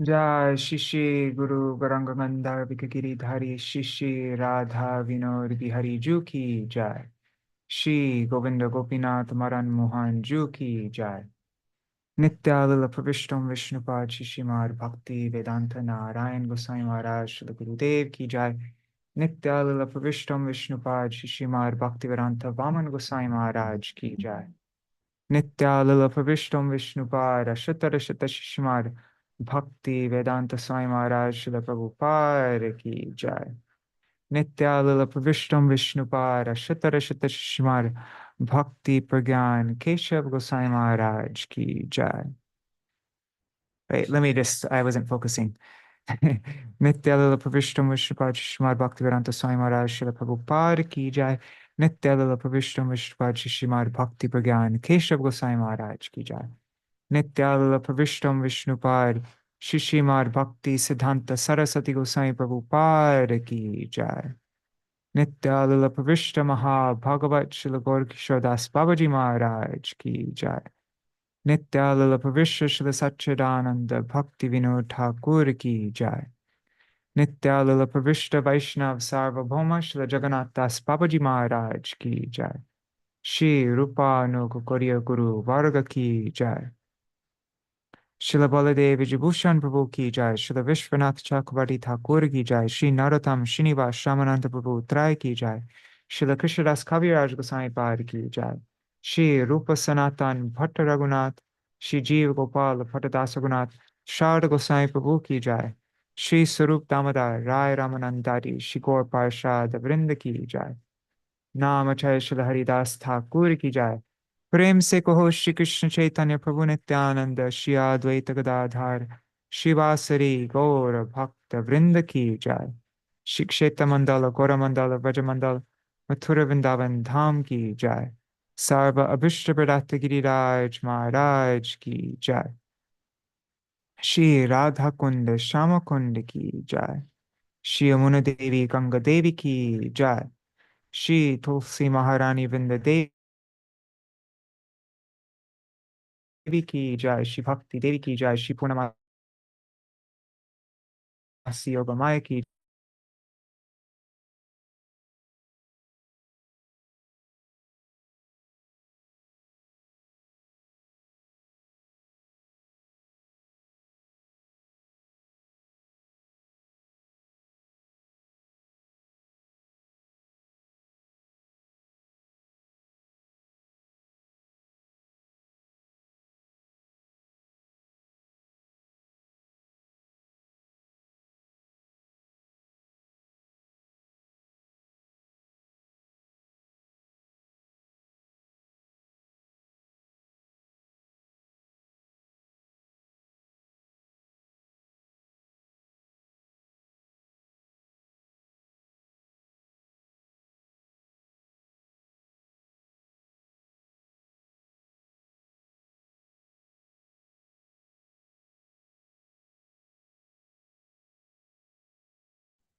Jai Shishi Guru Garangangandhar Vikagiri Dhari Shishi Radha Vinod Bihari Ju Ki Jai Shri Govinda Gopinath Maran Mohan Ju Ki Jai Nitya Lila Pravishtam Vishnupad Shishimar Bhakti Vedanta Narayan Gosai Maharaj Shri Gurudev Ki Jai Nitya Lila Pravishtam Vishnupad Shishimar Bhakti Vedanta Vaman Gosai Maharaj Ki Jai Nitya Lila Pravishtam Vishnupad Ashatara Shata Shishimar Bhakti Vedanta Swami Maharaj Srila Prabhupada Ki Jai Nitya Lila Pravishtam Vishnupad Ashatara Shata Shishimar Bhakti Pragyan Keshav Gosai Maharaj Ki Jai. Wait, I wasn't focusing. Nitya Lila Pravishtam Vishnupad Shishimar Bhakti Vedanta Swami Maharaj Srila Prabhupada Ki Jai Nitya Lila Pravishtam Vishnupad Shishimar Bhakti Pragyan Keshav Gosai Maharaj Ki Jai Nitya Pravishtam Vishnupad Shishimar Bhakti Siddhanta Saraswati Gosai Prabhupada Ki Jai Nitya Pravishta Maha Bhagavat Srila Gaur Kishore Das Babaji Maharaj Ki Jai Nitya Pravishta Srila Sachidananda Bhaktivinoda Ṭhākura Ki Jai Nitya Pravishta Vaishnav Sarvabhauma Srila Jagannath Das Babaji Maharaj Ki Jai Shri Rupa Nuka Guru Varga Ki Jai Śrīla Baladev Vijayabhushan Prabhu Ki Jai, Śrīla Vishwanath Chakravarti Thakur Ki Jai, Shri Narottam Srinivas Shamananda Prabhu Trai Ki Jai, Śrīla Krishnadas Kaviraj Gosai Pad Ki Jai, Shri Rupa Sanatan Bhatta Raghunath, Shri Jeev Gopal Bhattadasa Raghunath, Sharda Gosai Prabhu Ki Jai, Shri Sarup Damodar Rai Ramanandari, Shri Gaur Parshad Vrinda Ki Jai, Namachay Śrīla Haridas Thakur Ki Jai, प्रेम से कहो श्री कृष्ण चैतन्य प्रभु नित्यानंद श्री अद्वैत गदाधर शिवासरी गौर भक्त वृंद की जय श्री क्षेत्र मंडल गौर मंडल व्रज मंडल मथुरा वृंदावन धाम की जय सर्व अभिष्ट प्रदात गिरिराज महाराज की जय श्री राधा कुंड श्याम कुंड की जय श्री यमुना देवी गंगा देवी की जय श्री तुलसी महारानी वृंद देवी की जय श्री भक्ति देवी की जय श्री पूर्णमासी योगमाया की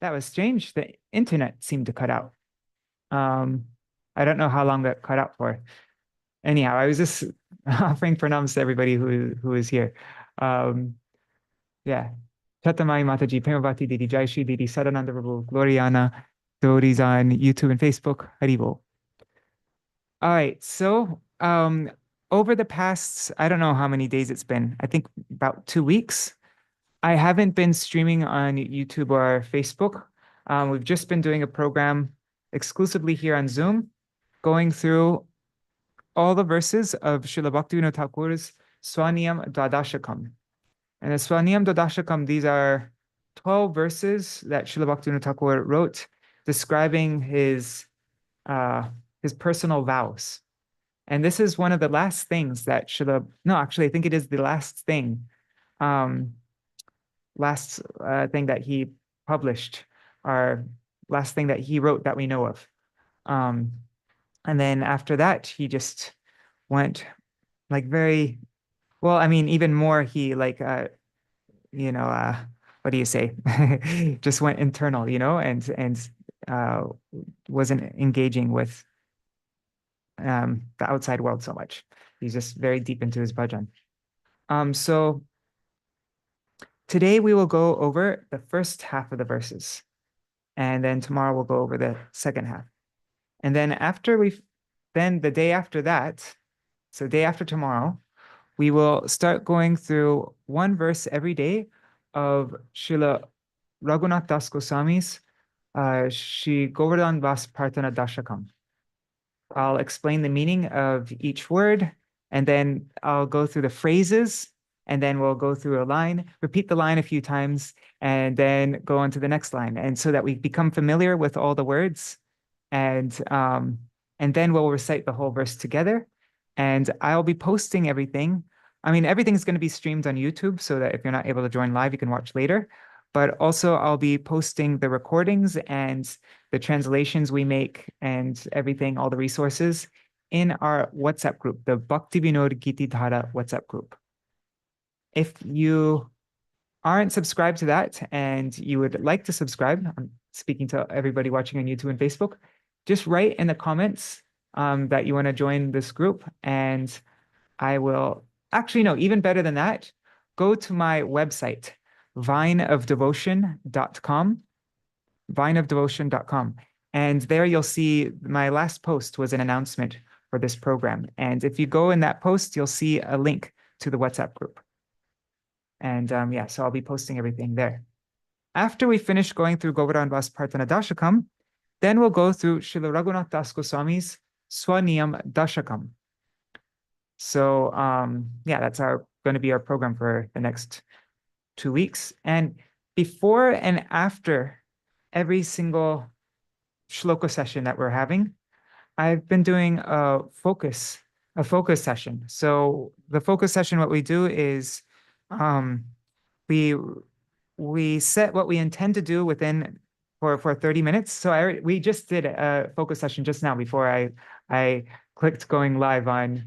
That was strange. The internet seemed to cut out. Um, I don't know how long that cut out for. Anyhow, I was just offering pranams to everybody who is here. Um, yeah. Chatamai Mataji, Premavati Didi, Jai Shri Didi, Sadananda Prabhu, Gloriana, devotees on YouTube and Facebook. Haribol. All right. So over the past, I don't know how many days it's been. I think about 2 weeks. I haven't been streaming on YouTube or Facebook. We've just been doing a program exclusively here on Zoom, going through all the verses of Śrīla Bhaktivinoda Ṭhākura's Sva-niyama Dvādaśakam. And the Sva-niyama Dvādaśakam, these are 12 verses that Śrīla Bhaktivinoda Ṭhākura wrote describing his personal vows. And this is one of the last things that I think it is the last thing that he published, or last thing that he wrote that we know of. And then after that, he just went like even more, he what do you say? Just went internal, and wasn't engaging with the outside world so much. He's just very deep into his bhajan. So today we will go over the first half of the verses. And then tomorrow we'll go over the second half. And then then the day after that, so day after tomorrow, we will start going through one verse every day of Śrīla Raghunath Das Goswami's Shri Govardhan Vas Prarthana Dashakam. I'll explain the meaning of each word, and then I'll go through the phrases, and then we'll go through a line, repeat the line a few times, and then go on to the next line. And so that we become familiar with all the words, and then we'll recite the whole verse together. And I'll be posting everything. I mean, everything's going to be streamed on YouTube so that if you're not able to join live, you can watch later. But also I'll be posting the recordings and the translations we make and everything, all the resources in our WhatsApp group, the Bhaktivinoda Ṭhākura WhatsApp group. If you aren't subscribed to that and you would like to subscribe, I'm speaking to everybody watching on YouTube and Facebook, just write in the comments that you want to join this group, and I will, actually, no, even better than that, go to my website, vineofdevotion.com, vineofdevotion.com. And there you'll see my last post was an announcement for this program. And if you go in that post, you'll see a link to the WhatsApp group. And yeah, so I'll be posting everything there. After we finish going through Govardhan Vas Prarthana Dashakam, then we'll go through Śrīla Raghunath Das Goswami's Sva-niyama Dvādaśakam. So yeah, that's going to be our program for the next 2 weeks. And before and after every single shloka session that we're having, I've been doing a focus session. So the focus session, what we do is we set what we intend to do within for 30 minutes. So we just did a focus session just now before I clicked going live on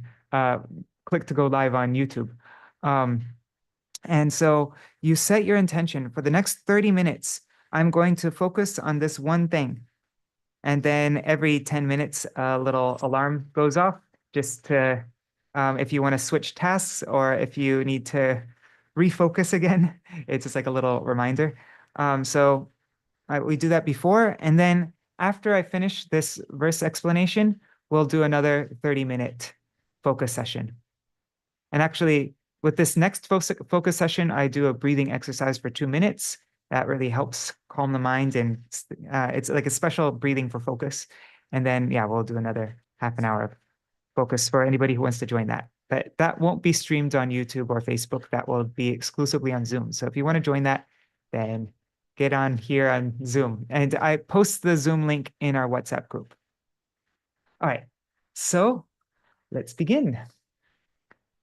click to go live on YouTube. And so you set your intention for the next 30 minutes. I'm going to focus on this one thing. And then every 10 minutes, a little alarm goes off just to, if you want to switch tasks or if you need to refocus again, it's just like a little reminder. So we do that before. And then after I finish this verse explanation, we'll do another 30-minute focus session. And actually, with this next focus session, I do a breathing exercise for 2 minutes. That really helps calm the mind, and it's like a special breathing for focus. And then, yeah, we'll do another half an hour of focus for anybody who wants to join that. But that won't be streamed on YouTube or Facebook. That will be exclusively on Zoom. So if you want to join that, then get on here on Zoom. And I post the Zoom link in our WhatsApp group. All right, so let's begin.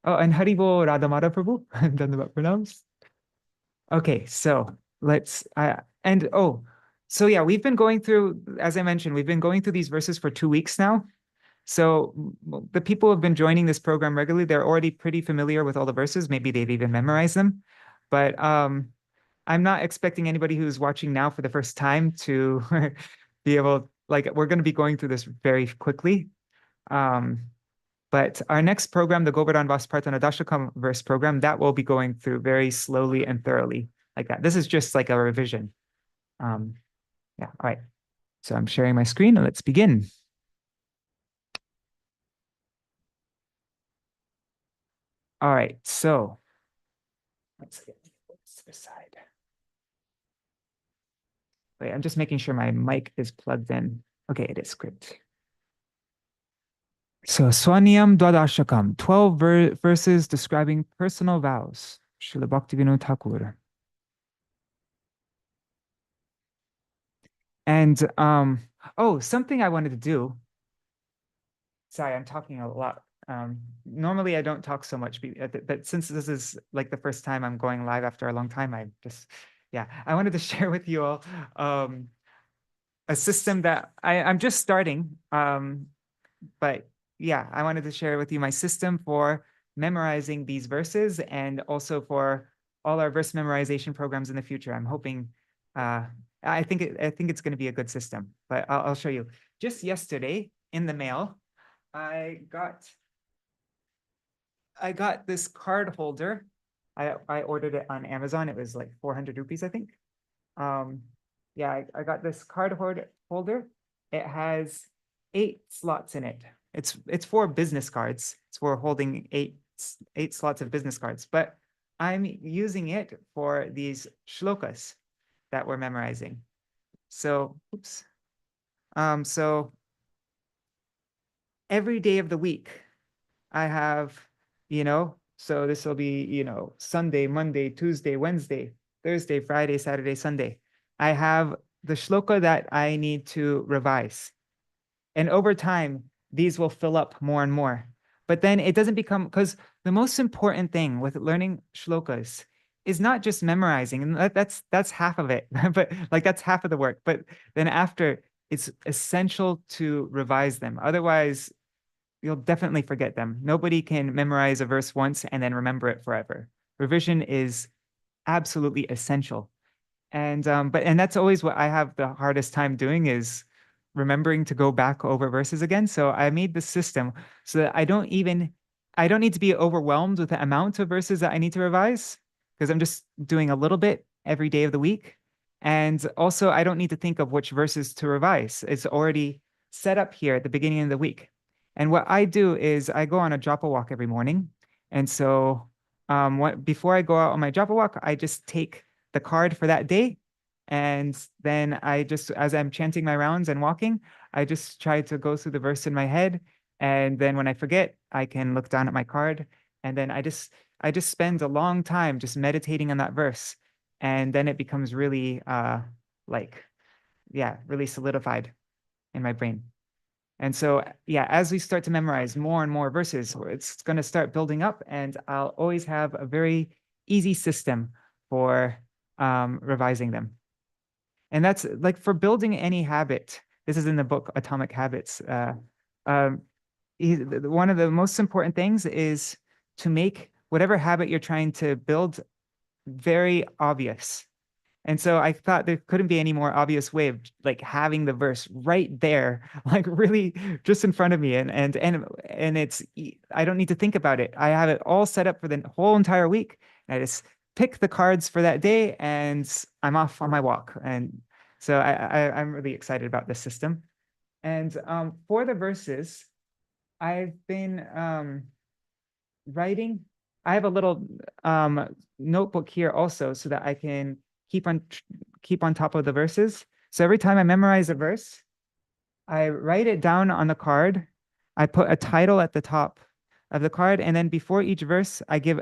Oh, and Hari-bol Radha Mada Prabhu. Dandavat pranams. Okay, so let's, so yeah, we've been going through, as I mentioned, we've been going through these verses for 2 weeks now. So the people who have been joining this program regularly, they're already pretty familiar with all the verses. Maybe they've even memorized them. But I'm not expecting anybody who's watching now for the first time to be able, like, we're going to be going through this very quickly. But our next program, the Govardhan Vas Prarthana Dashakam verse program, that will be going through very slowly and thoroughly like that. This is just like a revision. Yeah, all right. So I'm sharing my screen and let's begin. All right, so let's get to the side. Wait, I'm just making sure my mic is plugged in. Okay, it is great. So Sva-niyama Dvādaśakam, 12 verses describing personal vows. Śrīla Bhaktivinoda Ṭhākura. And something I wanted to do. Sorry, I'm talking a lot. Normally I don't talk so much, but since this is like the first time I'm going live after a long time, I wanted to share with you all a system that I'm just starting. But yeah, I wanted to share with you my system for memorizing these verses and also for all our verse memorization programs in the future. I'm hoping, I think it's going to be a good system, but I'll show you. Just yesterday in the mail, I got this card holder I ordered it on Amazon. It was like 400 rupees, I think. Yeah, I got this card holder. It has 8 slots in it. It's for business cards. It's for holding eight slots of business cards. But I'm using it for these shlokas that we're memorizing. So, oops. So every day of the week, I have, so this will be, Sunday, Monday, Tuesday, Wednesday, Thursday, Friday, Saturday, Sunday. I have the shloka that I need to revise. And over time, these will fill up more and more. But then it doesn't become, because the most important thing with learning shlokas is not just memorizing, and that's half of it, but like that's half of the work. But then after, it's essential to revise them. Otherwise, you'll definitely forget them. Nobody can memorize a verse once and then remember it forever. Revision is absolutely essential. And that's always what I have the hardest time doing, is remembering to go back over verses again. So I made this system so that I don't need to be overwhelmed with the amount of verses that I need to revise, because I'm just doing a little bit every day of the week. And also I don't need to think of which verses to revise. It's already set up here at the beginning of the week. And what I do is I go on a japa walk every morning. And so before I go out on my japa walk, I just take the card for that day. And then as I'm chanting my rounds and walking, I just try to go through the verse in my head. And then when I forget, I can look down at my card. And then I just spend a long time just meditating on that verse. And then it becomes really really solidified in my brain. And so, yeah, as we start to memorize more and more verses, it's going to start building up, and I'll always have a very easy system for revising them. And that's like for building any habit. This is in the book Atomic Habits. One of the most important things is to make whatever habit you're trying to build very obvious. And so I thought there couldn't be any more obvious way of like having the verse right there, like really just in front of me. And it's, I don't need to think about it. I have it all set up for the whole entire week. I just pick the cards for that day and I'm off on my walk. And so I'm really excited about this system. And for the verses, I've been writing. I have a little notebook here also so that I can keep on top of the verses. So every time I memorize a verse, I write it down on the card. I put a title at the top of the card, and then before each verse, I give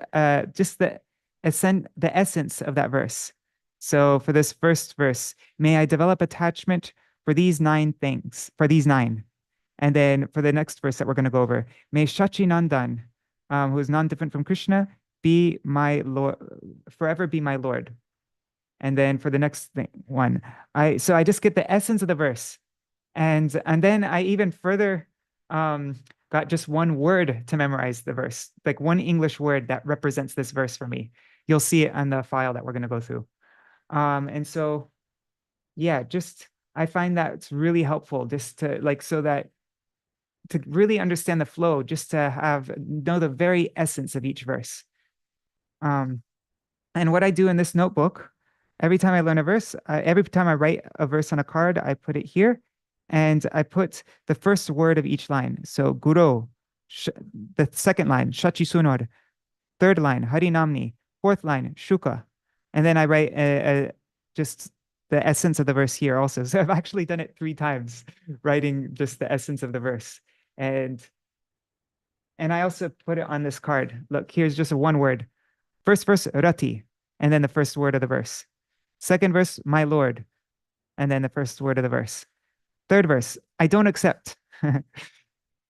just the essence of that verse. So for this first verse, may I develop attachment for these 9 things, for these 9. And then for the next verse that we're going to go over, may Śacīnandana, who is non-different from Krishna, be my Lord, forever be my Lord. And then for the next one, I just get the essence of the verse. And then I even further got just one word to memorize the verse, like one English word that represents this verse for me. You'll see it on the file that we're going to go through. And so, yeah, I find that it's really helpful just to to really understand the flow, just to know the very essence of each verse. And what I do in this notebook, every time I learn a verse, every time I write a verse on a card, I put it here, and I put the first word of each line. So Guru, the second line, Śacīnandana, third line, Hari-namni, fourth line, Shuka. And then I write just the essence of the verse here also. So I've actually done it 3 times, writing just the essence of the verse. And I also put it on this card. Look, here's just one word. First verse, Rati, and then the first word of the verse. Second verse, my Lord, and then the first word of the verse. Third verse, I don't accept.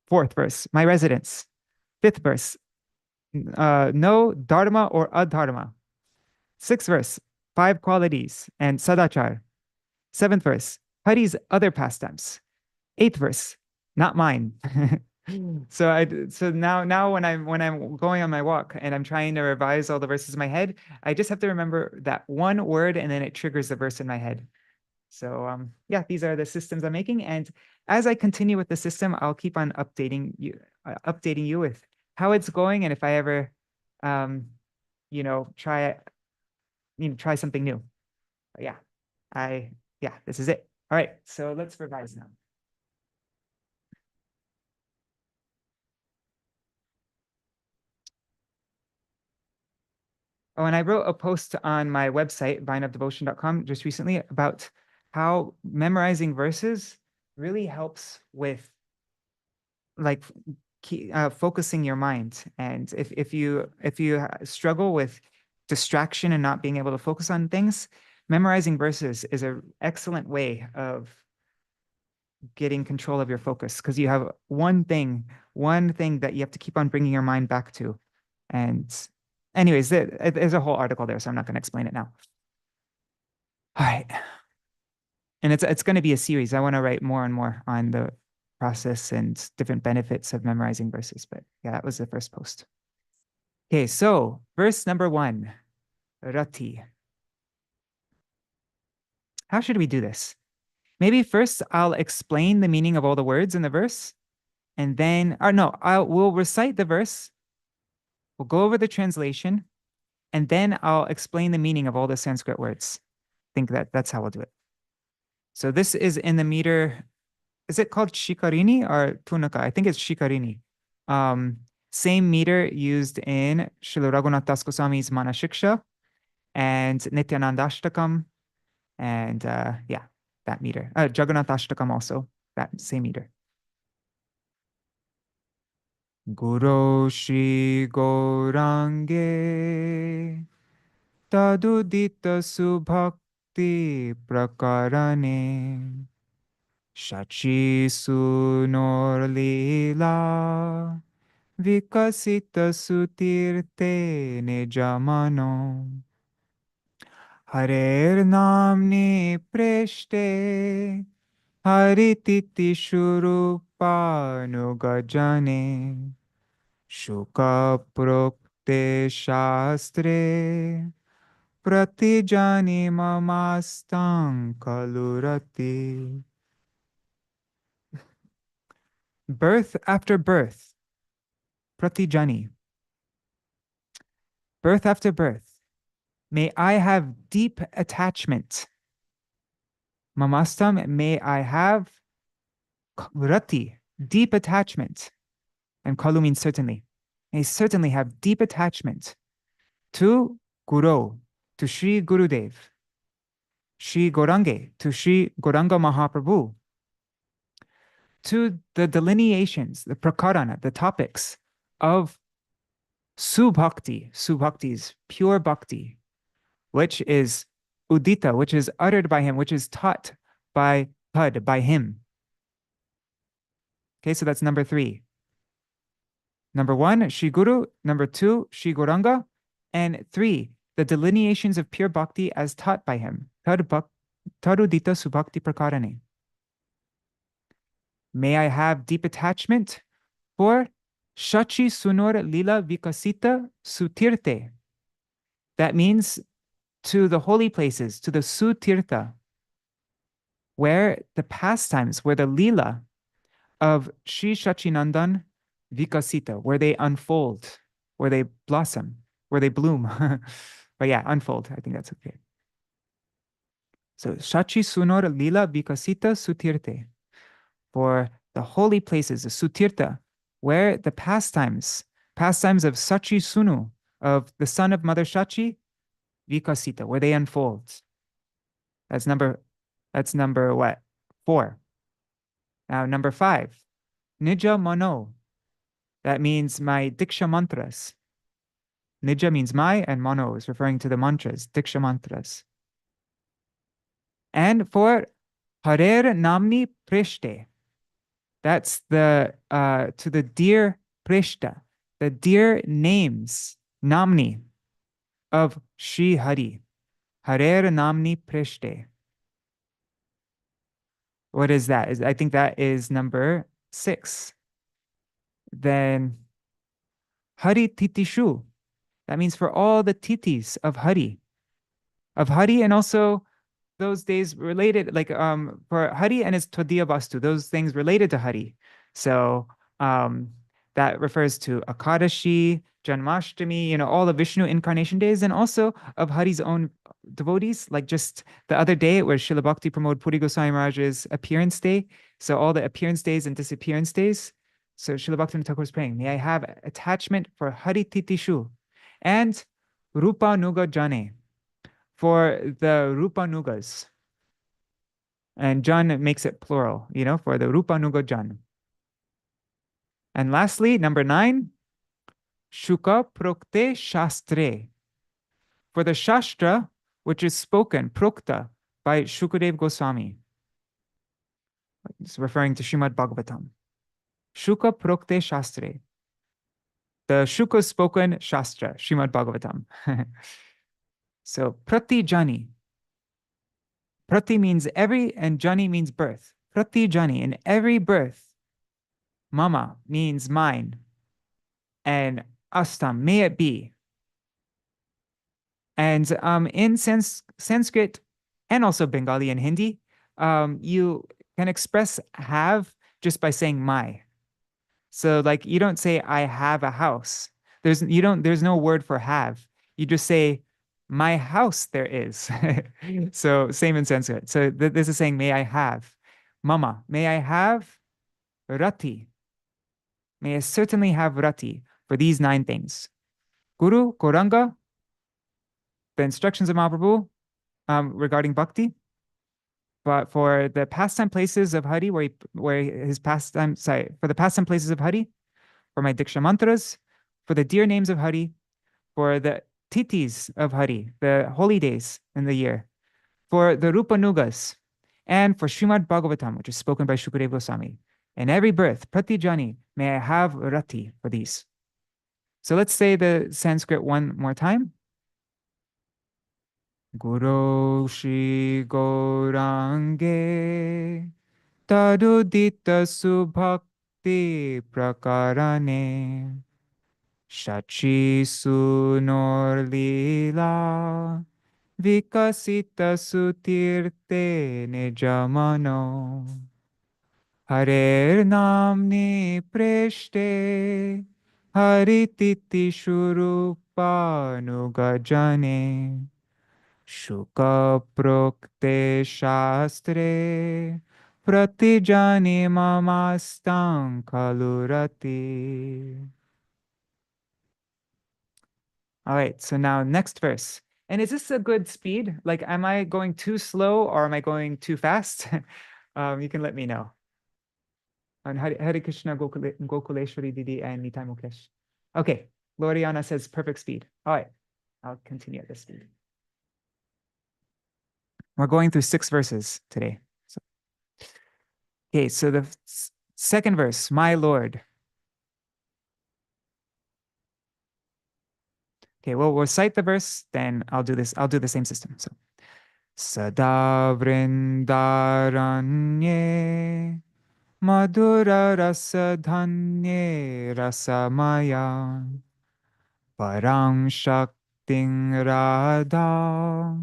Fourth verse, my residence. Fifth verse, no dharma or adharma. Sixth verse, 5 qualities and Sadācāra. Seventh verse, Hari's other pastimes. Eighth verse, not mine. So now when I'm going on my walk and I'm trying to revise all the verses in my head, I just have to remember that one word, and then it triggers the verse in my head. So yeah, these are the systems I'm making, and as I continue with the system, I'll keep on updating you with how it's going, and if I ever try try something new. But yeah, this is it. All right, so let's revise now. Oh, and I wrote a post on my website, vineofdevotion.com, just recently about how memorizing verses really helps with like focusing your mind. And if you struggle with distraction and not being able to focus on things, memorizing verses is an excellent way of getting control of your focus, because you have one thing that you have to keep on bringing your mind back to. And anyways, there's a whole article there, so I'm not going to explain it now. All right. And it's going to be a series. I want to write more and more on the process and different benefits of memorizing verses. But yeah, that was the first post. Okay, so verse number 1, rati. How should we do this? Maybe first I'll explain the meaning of all the words in the verse, and then, or no, we'll recite the verse, we'll go over the translation, and then I'll explain the meaning of all the Sanskrit words. I think that's how we'll do it. So this is in the meter. Is it called Shikarini or Tunaka? I think it's Shikarini. Same meter used in Śrīla Raghunath Das Goswami's Manashiksha and Nityananda Aṣṭāṅgam, and yeah, that meter. Jagannath Aṣṭāṅgam also, that same meter. Guru Shri Gaurange Tadudita Subhakti Prakarane Śacīnandana Lila Vikasita Sutirte Nijamano Harer Namni Preshte Harititi Shurupanu Shuka Prokte Shastre Pratijani Mamastam Kalurati. Birth after birth, pratijani. Birth after birth, may I have deep attachment. Mamastam, may I have rati, deep attachment. And kalu means certainly. May certainly have deep attachment to Guru, to Sri Gurudev, Sri Gaurange, to Sri Gauranga Mahaprabhu, to the delineations, the prakarana, the topics of subhakti. Subhakti is pure bhakti, which is udita, which is uttered by him, which is taught by Pad, by him. Okay, so that's number 3. Number 1, Shri Guru. Number 2, Shri Gauranga. And 3, the delineations of pure bhakti as taught by him. Tadudita subhakti prakarane. May I have deep attachment for Śacīnandana Lila Vikasita Sutirte. That means to the holy places, to the Sutirtha, where the pastimes, where the Lila of Sri Śacīnandana Vikasita, where they unfold, where they blossom, where they bloom. But yeah, unfold, I think that's okay. So Śacīnandana Lila Vikasita Sutirte, for the holy places, the Sutirtha, where the pastimes of Sachi Sunu, of the son of Mother Shachi, Vikasita, where they unfold. That's number what? 4. Now number 5, Nija Mano. That means my Diksha mantras. Nija means my, and Mano is referring to the mantras, Diksha mantras. And for Harer Namni Prishte, that's the to the dear Prishta, the dear names, Namni, of Shri Hari. Harer Namni Prishte. What is that? I think that is number 6. Then Hari Titishu. That means for all the titis of Hari. And also those days related, like for Hari and his Todiya Vastu, those things related to Hari. So that That refers to Akadashi, Janmashtami, all the Vishnu incarnation days, and also of Hari's own devotees. Like just the other day, it was Śrīla Bhakti Pramod Puri Goswami Maharaj's appearance day. So all the appearance days and disappearance days. So Śrīla Bhaktivinoda Ṭhākura is praying, may I have attachment for Hari Titishu and Rupa Nuga Jane for the Rupa Nugas. And Jan makes it plural, for the Rupa Nuga Jan. And lastly, number 9, Shuka Prokte Shastre. For the Shastra, which is spoken, Prokta, by Shukadev Goswami. It's referring to Srimad Bhagavatam. Shuka Prokte Shastre. The Shuka spoken Shastra, Srimad Bhagavatam. So, Prati Jani. Prati means every, and Jani means birth. Prati Jani, in every birth. Mama means mine. And Astam, may it be. And in Sanskrit and also Bengali and Hindi, you can express have just by saying my. So like you don't say I have a house. There's no word for have. You just say my house there is. So same in Sanskrit. So this is saying may I have. Mama, may I have rati. May I certainly have rati for these 9 things. Guru, Gauranga, the instructions of Mahaprabhu regarding bhakti. But for the pastime places of Hari, for the pastime places of Hari, for my Diksha mantras, for the dear names of Hari, for the titis of Hari, the holy days in the year, for the Rupa Nugas, and for Srimad Bhagavatam, which is spoken by Shukadeva Goswami. In every birth, Pratijani, may I have rati for these. So let's say the Sanskrit one more time. Guru Shri Gaurange Tadudita Subhakti Prakarane Shachi Sunor Lila Vikasita Sutirte Nijamano Harer Namni Preshte Harititi Shurupa Nugajane Shuka Prokte Shastre Pratijani Mamastam Kalurati. All right, so now next verse. And is this a good speed? Like, am I going too slow or am I going too fast? You can let me know. On Hare Krishna Gokuleshwari Didi and Nitai Mukesh. Okay, Gloriana says perfect speed. All right, I'll continue at this speed. We're going through 6 verses today. Okay, so the second verse, my Lord. Okay, we'll recite the verse, then I'll do this. I'll do the same system. So, Sada Vrindaranye Madhura Rasadhanye Rasamaya Parang Shakting Radha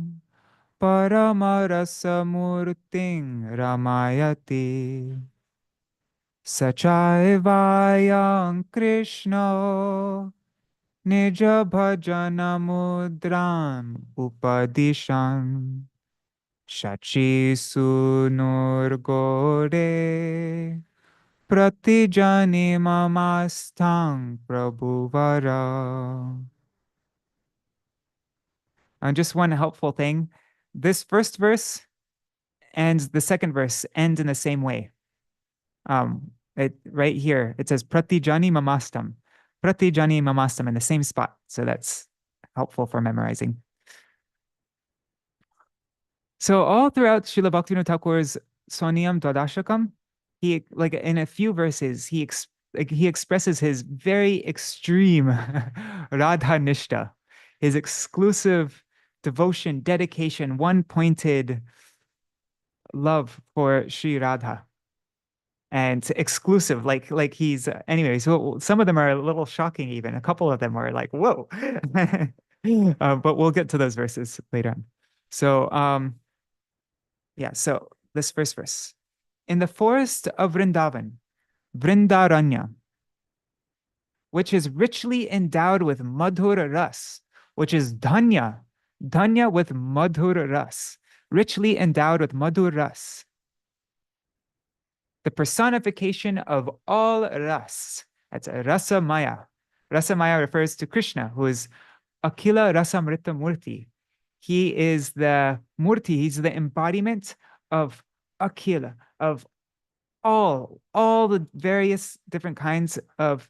Paramarasamurting Ramayati Sachaivayam Krishna Nija Bhajana Mudram Upadishan Shachi Sunur Gore Pratijani Mamastam Prabhuvara. And just one helpful thing, this first verse and the second verse end in the same way. Right here, it says Pratijani Mamastam. Pratijani Mamastam in the same spot. So that's helpful for memorizing. So all throughout Śrīla Bhaktivinoda Ṭhākura's Sva-niyama Dvādaśakam, he, like in a few verses, he expresses his very extreme Radha Nishta, his exclusive devotion, dedication, one-pointed love for Sri Radha. And exclusive, like he's, anyway, so some of them are a little shocking even. A couple of them are like, whoa. But we'll get to those verses later on. So, yeah, so this first verse. In the forest of Vrindavan, Vrindaranya, which is richly endowed with madhur ras, which is dhanya, dhanya with madhur ras, richly endowed with madhur ras. The personification of all ras. That's rasa maya. Rasa maya refers to Krishna, who is Akila Rasamrita Murti. He is the Murti, he's the embodiment of Akila, of all the various different kinds of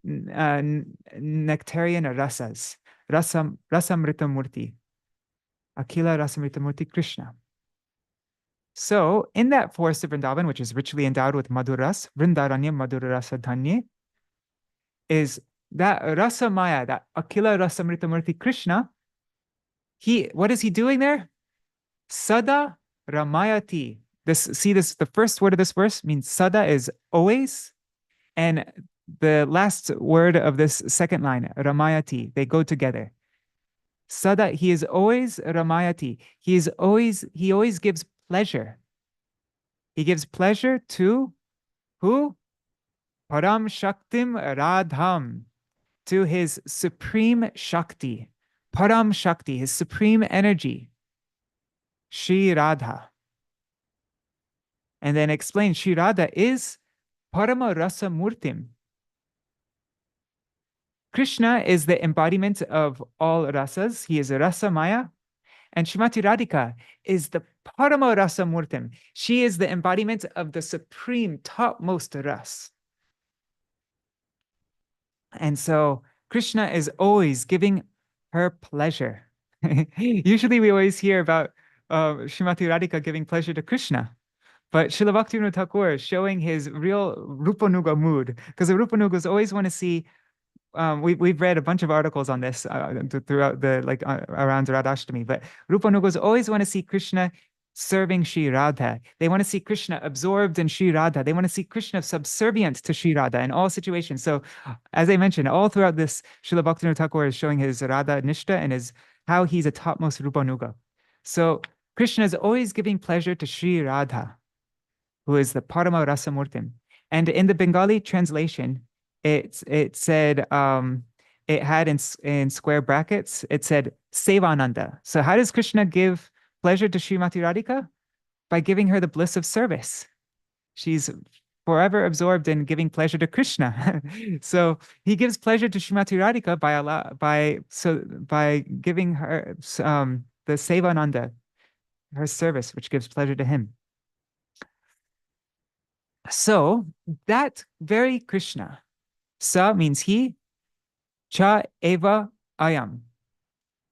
nectarian rasas. Rasamrita Murti. Akila Rasamrita Murti Krishna. So in that forest of Vrindavan, which is richly endowed with Madhuras, Vrindaranya Madhurasa Dhanye, is that Rasa Maya, that Akila Rasamrita Murti Krishna. What is he doing there? Sada Ramayati. The first word of this verse means Sada is always, and the last word of this second line, Ramayati, they go together. Sada, he is always Ramayati. He always gives pleasure. He gives pleasure to who? Param Shaktim Radham, to his supreme Shakti. Param Shakti, his supreme energy. Shri Radha. And then explain, Shri Radha is Parama Rasa Murtim. Krishna is the embodiment of all rasas. He is a rasa maya. And Srimati Radhika is the Parama Rasa Murtim. She is the embodiment of the supreme topmost ras. And so Krishna is always giving her pleasure. Usually we always hear about Srimati Radhika giving pleasure to Krishna. But Śrīla Bhaktivinoda Ṭhākura is showing his real Rupanuga mood, because the Rupanugas always want to see. We've read a bunch of articles on this throughout around Radha-Ashtami, but Rupanugas always want to see Krishna serving Shri Radha. They want to see Krishna absorbed in Shri Radha. They want to see Krishna subservient to Shri Radha in all situations. So, as I mentioned, all throughout this, Śrīla Bhaktivinoda Ṭhākura is showing his Radha Nishta and how he's a topmost Rupanuga. So Krishna is always giving pleasure to Shri Radha, who is the Parama Rasa Murtim. And in the Bengali translation, it said, it had in square brackets, it said Seva-nanda. So how does Krishna give pleasure to Srimati Radhika? By giving her the bliss of service. She's forever absorbed in giving pleasure to Krishna. So he gives pleasure to Srimati Radhika by giving her the Seva-nanda, her service, which gives pleasure to him. So that very Krishna, Sa means he, Cha eva ayam.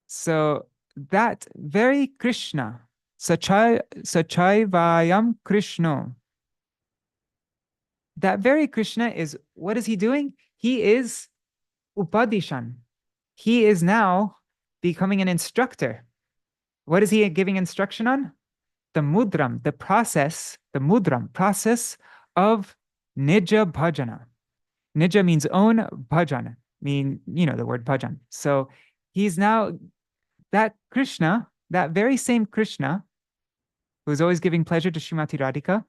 So that very Krishna, Sachaivayam Krishna. That very Krishna is, what is he doing? He is Upadishan. He is now becoming an instructor. What is he giving instruction on? The mudram, the process of Nija Bhajana. Nija means own, Bhajana mean, the word bhajan. So he's now that Krishna, that very same Krishna, who's always giving pleasure to Srimati Radhika,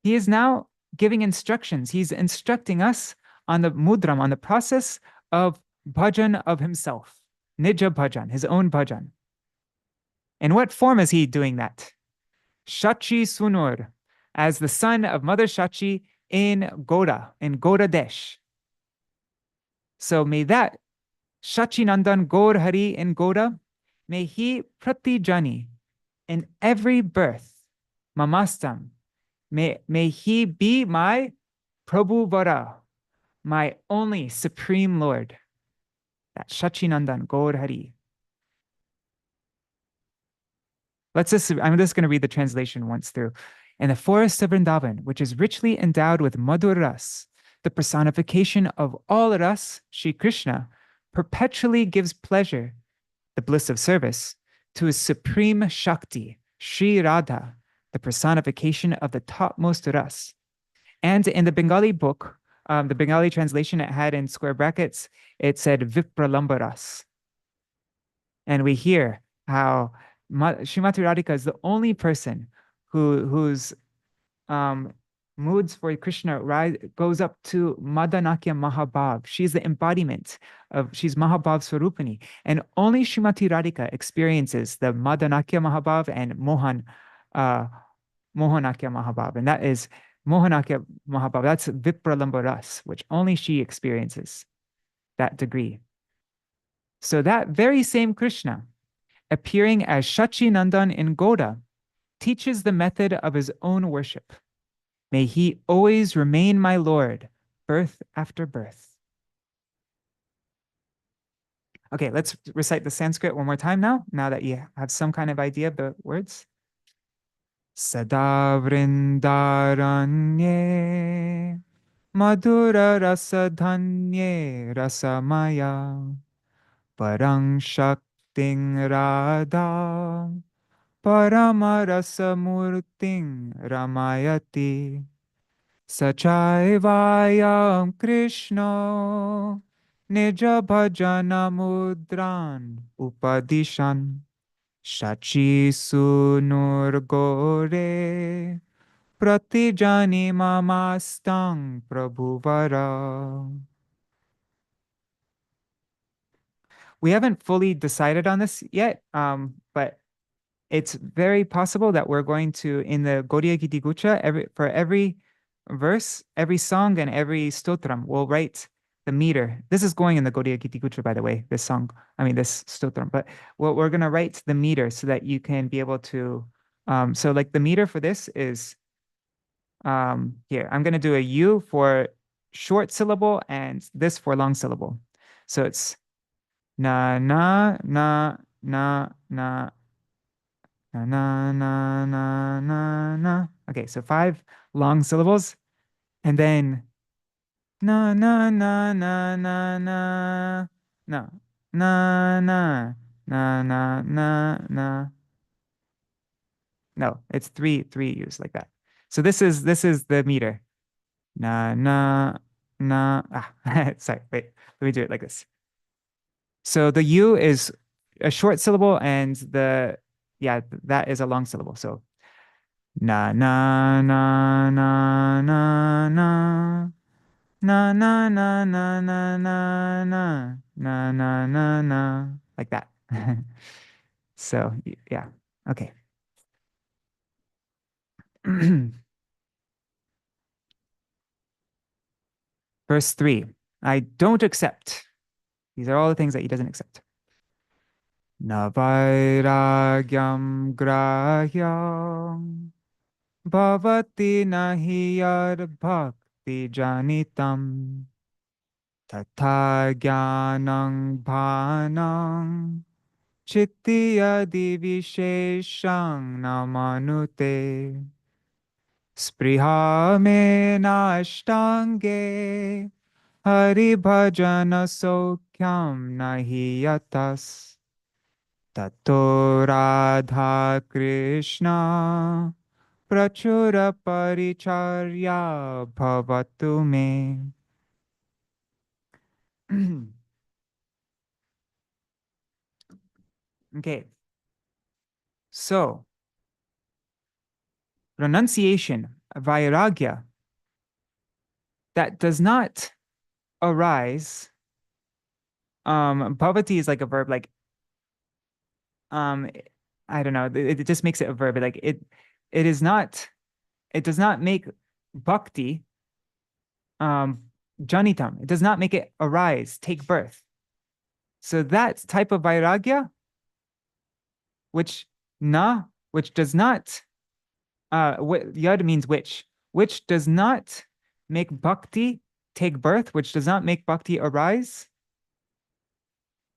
he is now giving instructions. He's instructing us on the mudram, on the process of bhajan of himself. Nija bhajan, his own bhajan. In what form is he doing that? Shachi Sunur, as the son of Mother Shachi in Goda Desh. So may that Śacīnandana Gaur Hari in Goda, may he pratijani, in every birth, mamastam, may he be my Prabhu Vara, my only supreme Lord. That Śacīnandana Gaur Hari. I'm just going to read the translation once through. In the forest of Vrindavan, which is richly endowed with Madhur Ras, the personification of all ras, Shri Krishna, perpetually gives pleasure, the bliss of service, to his supreme Shakti, Shri Radha, the personification of the topmost ras. And in the Bengali book, the Bengali translation it had in square brackets, it said Vipralambaras. And we hear how Srimati Radhika is the only person whose moods for Krishna goes up to Madanakya Mahabhav. She's the embodiment she's Mahabhav Swarupani. And only Srimati Radhika experiences the Madanakya Mahabhav and Mohanakya Mahabhav. And that is Mohanakya Mahabhav. That's Vipralamba Ras, which only she experiences that degree. So that very same Krishna, appearing as Śacīnandana in Goda, teaches the method of his own worship. May he always remain my Lord, birth after birth. Okay, let's recite the Sanskrit one more time now that you have some kind of idea of the words. Sada vrindaranye madhura rasadhanye rasamaya parang shakting radha paramarasamurting ramayati sachaivayam Krishna nija bhajana mudran upadishan shachi sunur gore pratijani mamastang prabhuvara. We haven't fully decided on this yet, but it's very possible that we're going to, in the Gaudiya Giti Gucha, for every verse, every song, and every stotram, we'll write the meter. This is going in the Gaudiya Giti Gucha, by the way, this stotram. But we're going to write the meter so that you can be able to, so like the meter for this is, here, I'm going to do a U for short syllable and this for long syllable. So it's na, na, na, na, na, na, na, na, na, na, na. Okay, so 5 long syllables. And then na, na, na, na, na, na, na, na, na, na, na, na, na. No, it's three U's like that. So this is the meter. Na, na, na. Sorry, wait. Let me do it like this. So the U is a short syllable and that is a long syllable. So na na na na na na na na na na na na na na na na na like that. So yeah, okay. Verse 3, I don't accept. These are all the things that he doesn't accept. Na vairāgyam grahyam bhavati nahi yad bhakti janitam tatha jnanam bhanam chitti yadi visheshang namanute spriha me aṣṭāṅge Hari-bhajana sokyam nahi yatas tato Rādhā-Kṛṣṇa prachura paricharya bhavatu me. Okay. So, renunciation, Vairāgya, that does not arise. Bhavati is like a verb, like I don't know, it just makes it a verb. Like it does not make bhakti janitam. It does not make it arise, take birth. So that type of vairagya, which does not yad means which does not make bhakti take birth, which does not make bhakti arise,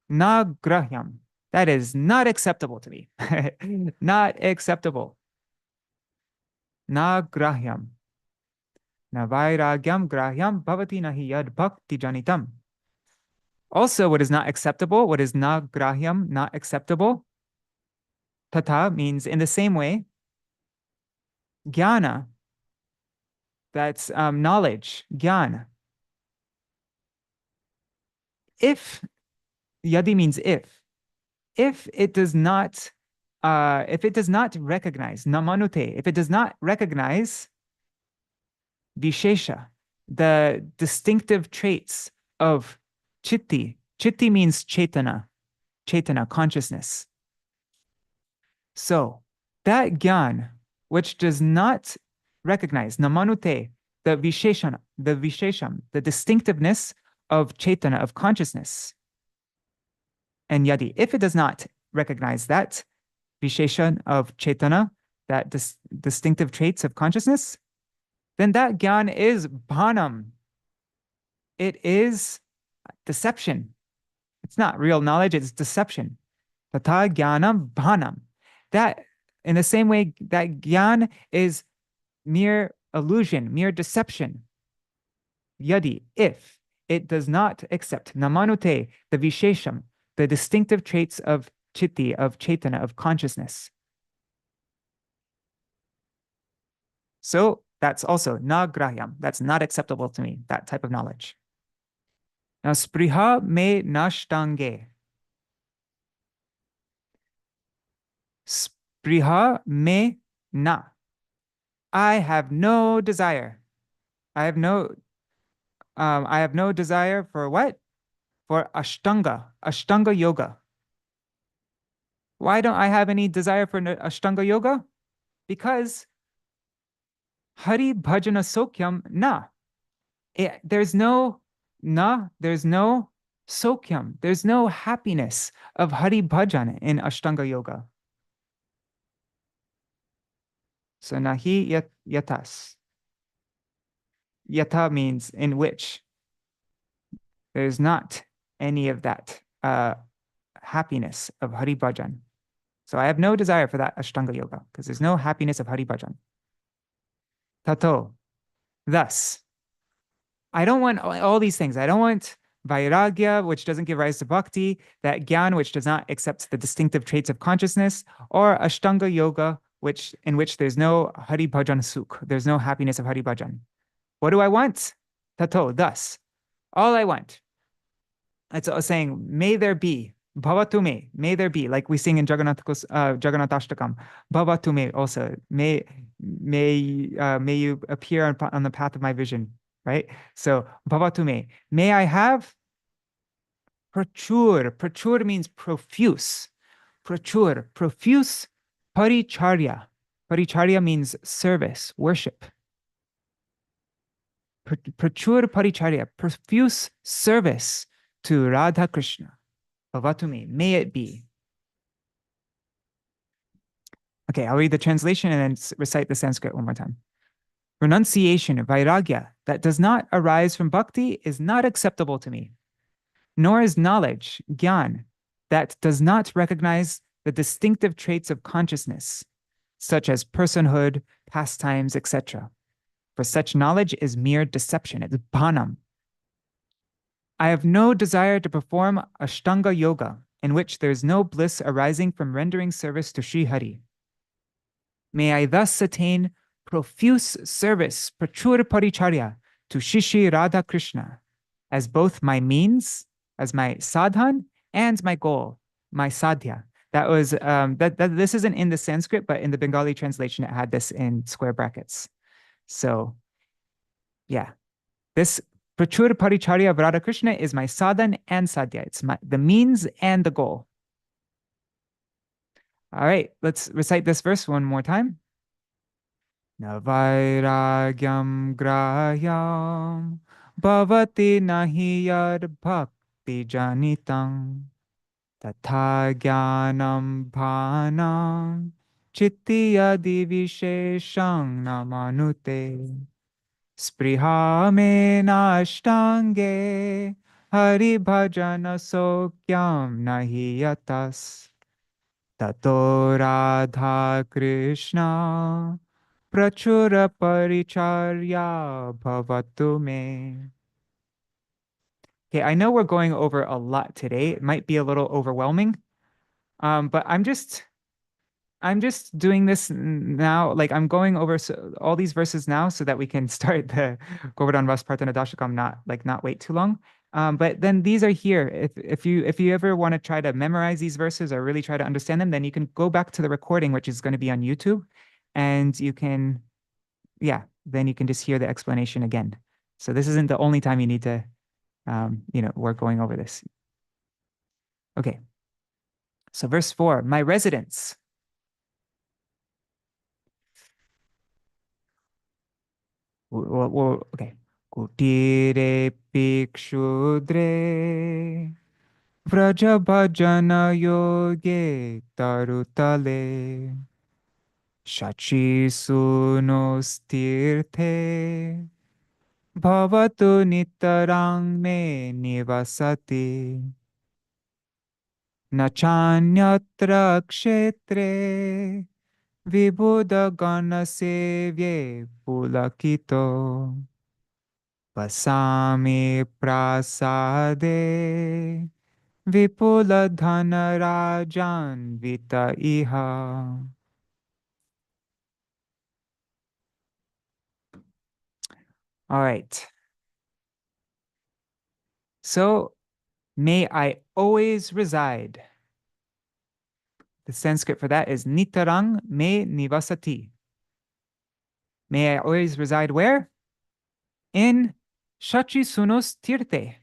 na grahyam. That is not acceptable to me. Not acceptable. Na grahyam. Na vairagyam grahyam bhavati nahi yad bhakti janitam. Also, what is not acceptable, what is na grahyam, not acceptable, tata means in the same way, jnana, that's knowledge, jnana. If, yadi means if it does not recognize, namanute, if it does not recognize vishesha, the distinctive traits of chitti. Chitti means chetana, consciousness. So that gyan, which does not recognize namanute, the vishesham, the distinctiveness of chetana, of consciousness. And yadi, if it does not recognize that visheshan of chetana, that distinctive traits of consciousness, then that gyan is bhanam. It is deception. It's not real knowledge, it's deception. Tata jnanam bhanam. That, in the same way, that gyan is mere illusion, mere deception. Yadi, if it does not accept namanute, the vishesham, the distinctive traits of chitti, of chetana, of consciousness. So that's also nagrahyam. That's not acceptable to me, that type of knowledge. Now, spriha me nashtange. Spriha me na. I have no desire. I have no desire for what? For Aṣṭāṅga yoga. Why don't I have any desire for Aṣṭāṅga yoga? Because Hari Bhajana Sokyam na. There's no Sokyam. There's no happiness of Hari Bhajan in Aṣṭāṅga yoga. So nahi yatas. Yata means in which. There's not any of that happiness of Hari Bhajan. So I have no desire for that Aṣṭāṅga yoga because there's no happiness of Hari Bhajan. Tato. Thus, I don't want all these things. I don't want Vairāgya, which doesn't give rise to bhakti, that Jñāna, which does not accept the distinctive traits of consciousness, or Aṣṭāṅga yoga, in which there's no Hari Bhajan sukh, there's no happiness of Hari Bhajan. What do I want? Tato, thus, all I want. It's saying, may there be, bhavatu me, may there be, like we sing in Jagannath-Aṣṭāṅgam, bhavatu me also, may you appear on the path of my vision, right? So, bhavatu me, may I have prachur. Prachur means profuse. Prachur, profuse paricharya. Paricharya means service, worship. Prachur paricharya, profuse service to Rādhā-Kṛṣṇa. Bhavatu me, may it be. Okay, I'll read the translation and then recite the Sanskrit one more time. Renunciation, vairāgya, that does not arise from bhakti is not acceptable to me, nor is knowledge, gyan, that does not recognize the distinctive traits of consciousness, such as personhood, pastimes, etc. For such knowledge is mere deception, it's bhanam. I have no desire to perform Aṣṭāṅga yoga, in which there is no bliss arising from rendering service to Sri Hari. May I thus attain profuse service, prachur paricharya, to Shishi Rādhā-Kṛṣṇa, as both my means, as my sadhan, and my goal, my sadhya. That was this isn't in the Sanskrit, but in the Bengali translation, it had this in square brackets. So, yeah, this prachur paricharya of Rādhā-Kṛṣṇa is my sadhan and sadhya. It's the means and the goal. All right, let's recite this verse one more time. Na vairāgyam grāhyam bhavati nahi yad bhakti janitam tatha jnanam bhanam chitti adi visheshang namanute spriha me nashtange hari bhajana sokyam nahi yatas tato Rādhā-Kṛṣṇa prachura paricharya bhavatu me. Okay, I know we're going over a lot today. It might be a little overwhelming, but I'm just doing this now. Like I'm going over all these verses now so that we can start the Govardhan Vaspartana Dashakam, not wait too long. But then these are here. If you ever want to try to memorize these verses or really try to understand them, then you can go back to the recording, which is going to be on YouTube, and you can, yeah, then you can just hear the explanation again. So this isn't the only time you need to, work going over this. Okay. So verse 4, my residence. Okay. Kutire pikshudre vraja bhajana yoge tarutale shachi sunostirthe bhavatu nitarang me nivasati nachanyatra kshetre vibhuda gana sevye pulakito vasami prasade vipula dhana rajan vita iha. All right. So, may I always reside. The Sanskrit for that is nitarang me nivasati. May I always reside where? In Shachi Sunos Tirte.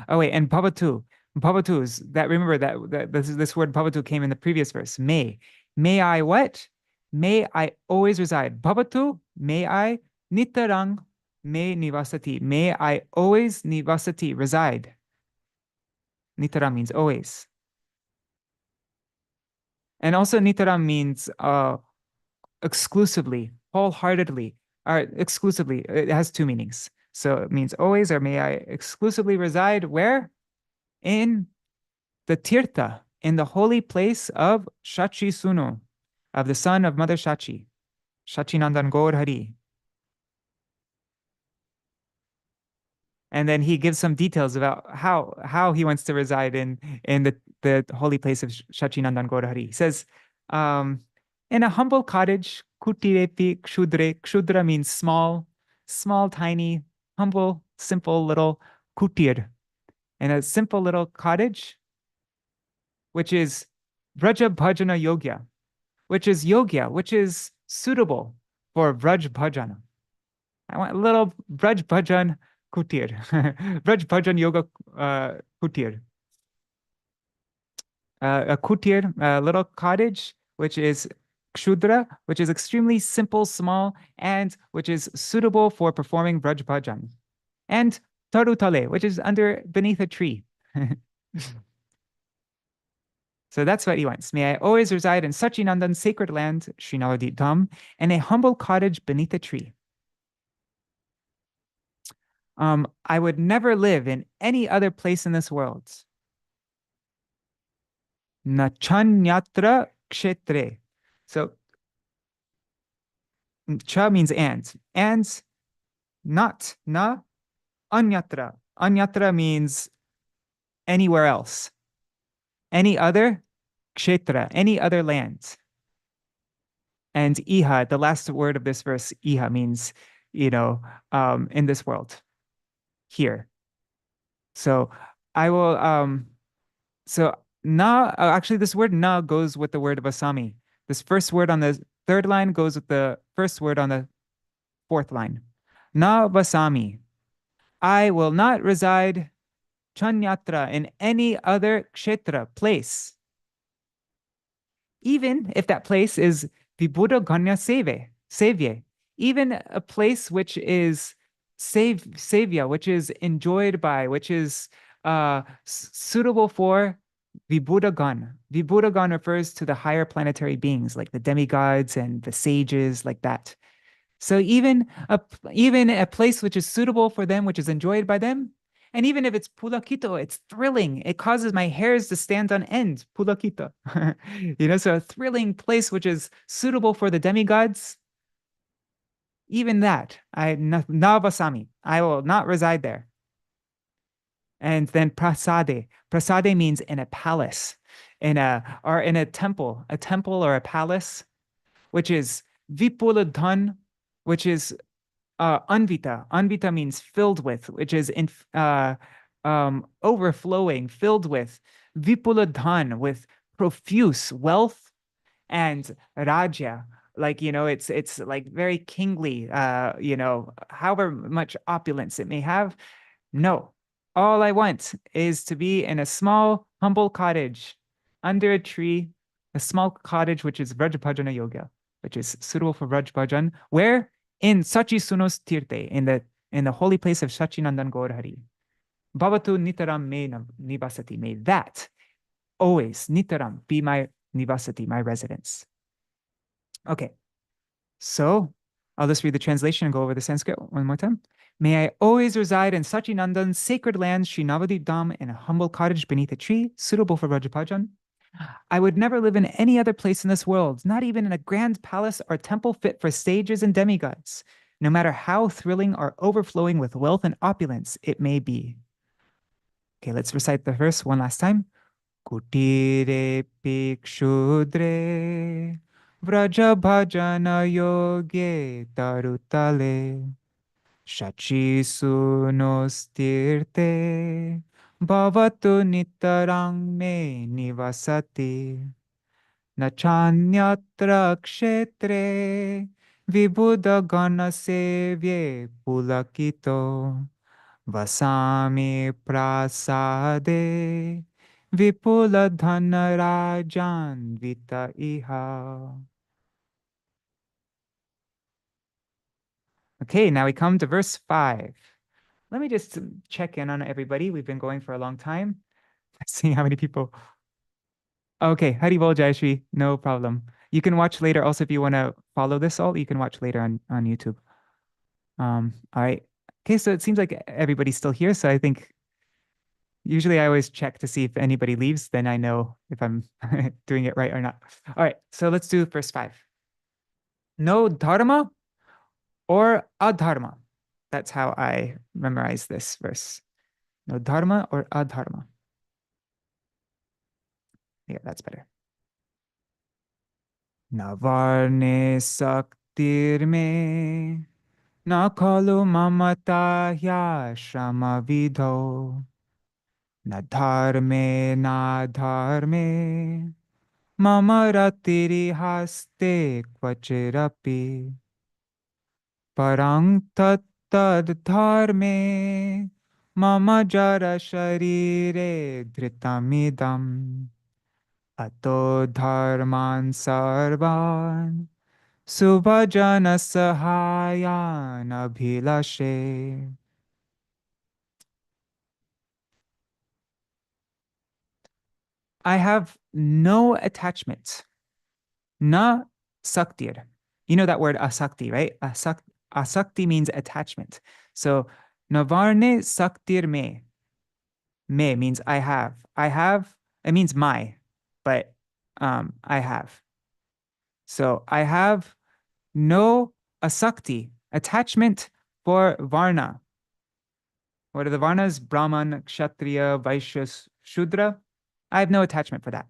Oh wait, and Bhavatu. Bhavatu is that, remember that this word Bhavatu came in the previous verse. May. May I what? May I always reside. Bhavatu, may I nitarang me nivasati. May I always nivasati, reside. Nitarang means always. And also nitarang means exclusively, wholeheartedly, or exclusively. It has two meanings. So it means always, or may I exclusively reside where? In the tirtha, in the holy place of Shachi Sunu, of the son of Mother Shachi, Śacīnandana Gaur Hari. And then he gives some details about how he wants to reside in the holy place of Śacīnandana Gaur Hari. He says, in a humble cottage, kutirepi kshudre. Kshudra means small, tiny, humble, simple little kutir. In a simple little cottage, which is Vraja Bhajana Yogya, which is yogya, which is suitable for Vraj Bhajana. I want a little Vraj Bhajan kutir. Vraj Bhajan yoga kutir. A kutir, a little cottage, which is kshudra, which is extremely simple, small, and which is suitable for performing Vraj Bhajan. And tarutale, which is beneath a tree. So that's what he wants. May I always reside in Śacīnandana's sacred land, Sri Navadvīpa, in a humble cottage beneath a tree. I would never live in any other place in this world. Nachanyatra kshetre. So, cha means and not, na, anyatra. Anyatra means anywhere else. Any other kshetra, any other land. And iha, the last word of this verse, iha, means, in this world, here. So I will, so na, actually this word na goes with the word vasami. This first word on the third line goes with the first word on the fourth line. Na vasami. I will not reside chanyatra in any other kshetra, place. Even if that place is vibhuda ganya sevye, even a place which is sevya, which is enjoyed by, which is suitable for vibhudagan. Vibhudagan refers to the higher planetary beings, like the demigods and the sages, like that. So even a place which is suitable for them, which is enjoyed by them, and even if it's pulakito, it's thrilling. It causes my hairs to stand on end. Pulakita. So a thrilling place which is suitable for the demigods. Even that, navasami. I will not reside there. And then prasade. Prasade means in a palace, in a temple or a palace, which is vipuladhan, which is anvita. Anvita means filled with, which is overflowing, filled with. Vipuladhan, with profuse wealth, and rajya, like, it's like very kingly, however much opulence it may have. No, all I want is to be in a small, humble cottage under a tree, a small cottage which is Vrajabhajana Yoga, which is suitable for Vrajabhajan, where in Sachi-sunos Tirte, in the holy place of Śacīnandana Gaur Hari. Bhavatu nitaram me nivasati. May that always, nitaram, be my nivasati, my residence. Okay, so I'll just read the translation and go over the Sanskrit one more time. May I always reside in Śacīnandana's sacred land, Sri Navadvīpa Dham, in a humble cottage beneath a tree, suitable for Vrajabhajan. I would never live in any other place in this world, not even in a grand palace or temple fit for sages and demigods, no matter how thrilling or overflowing with wealth and opulence it may be. Okay, let's recite the verse one last time. Kutire pikshudre Vrajabhajana yoge tarutale Śacīsunos tirte bhavatu nitarang me nivasati nachanyatra kshetre vibhuda gana sevye pulakito vasami prasade vipula dhanarajan vita iha. Okay, now we come to verse 5. Let me just check in on everybody. We've been going for a long time. Seeing how many people. Okay, Haribol Jayashri, no problem. You can watch later. Also, if you want to follow this all, you can watch later on YouTube. All right. Okay, so it seems like everybody's still here. So I think usually I always check to see if anybody leaves, then I know if I'm doing it right or not. All right, so let's do verse 5. No dharma or adharma. That's how I memorize this verse. No dharma or adharma. Yeah, that's better. Na varne saktir me, na khalu mamata Aṣṭāṅga vidho, na dharme na dharme, mama ratiri haste kvachirapi, parang tat tad dharme, mama jara sharire dhritamidam. Ato dharman sarvan subhajana sahayan abhilashe. I have no attachment. Na saktir. You know that word asakti, right? Asakti means attachment. So navarne saktir me. Me means I have. I have, it means my. But I have. So I have no asakti, attachment for Varna. What are the Varnas? Brahman, Kshatriya, Vaishya, Shudra. I have no attachment for that.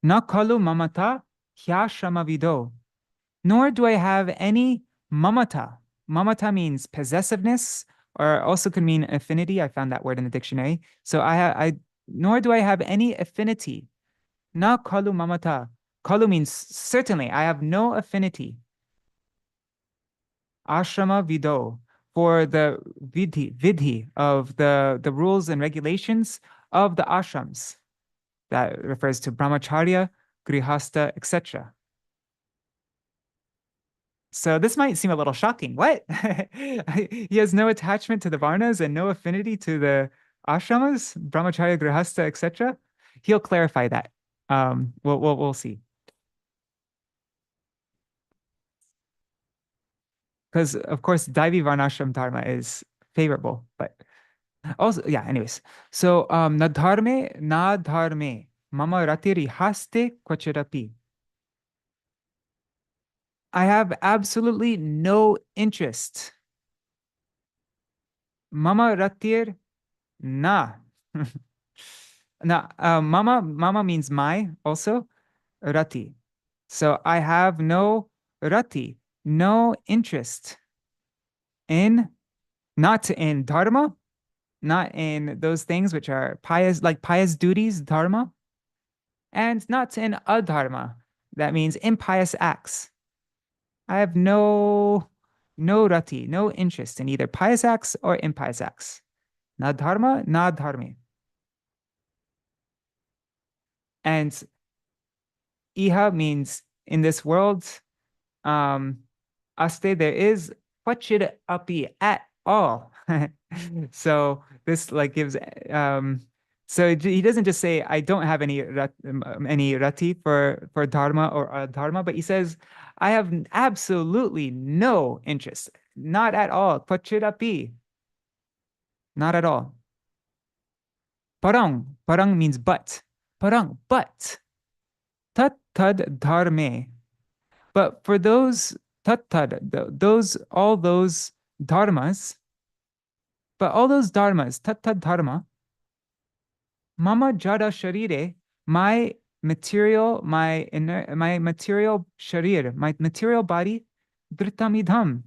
Na kalu mamata hyashrama vido. Nor do I have any mamata. Mamata means possessiveness, or also could mean affinity. I found that word in the dictionary. So nor do I have any affinity. Na kalu mamata. Kalu means certainly. I have no affinity. Ashrama vido, for the vidhi of the rules and regulations of the ashrams. That refers to brahmacharya, grihasta, etc. So this might seem a little shocking. What? He has no attachment to the varnas and no affinity to the ashramas, brahmacharya, grihasta, etc. He'll clarify that. We'll see. Because of course, Daivi Varnashram Dharma is favorable, but also, yeah, anyways. So na dharme, mama ratiri haste kvachirapi. I have absolutely no interest. Mama ratir na. Mama means my also. Rati. So I have no rati, no interest not in dharma, not in those things which are pious, like pious duties, dharma, and not in adharma, that means impious acts. I have no rati, no interest in either pious acts or impious acts. Na dharma, na dharme. And iha means in this world, aste, there is kvachid api, at all. So this like gives so he doesn't just say I don't have any rati for dharma or adharma, but he says I have absolutely no interest, not at all. Kvachid api, not at all. Parang means but. But tat tad dharme. But for those all those dharmas, but all those dharmas, tat dharma, mama jada sharire, my material, my material sharir, my material body, dhritamidham.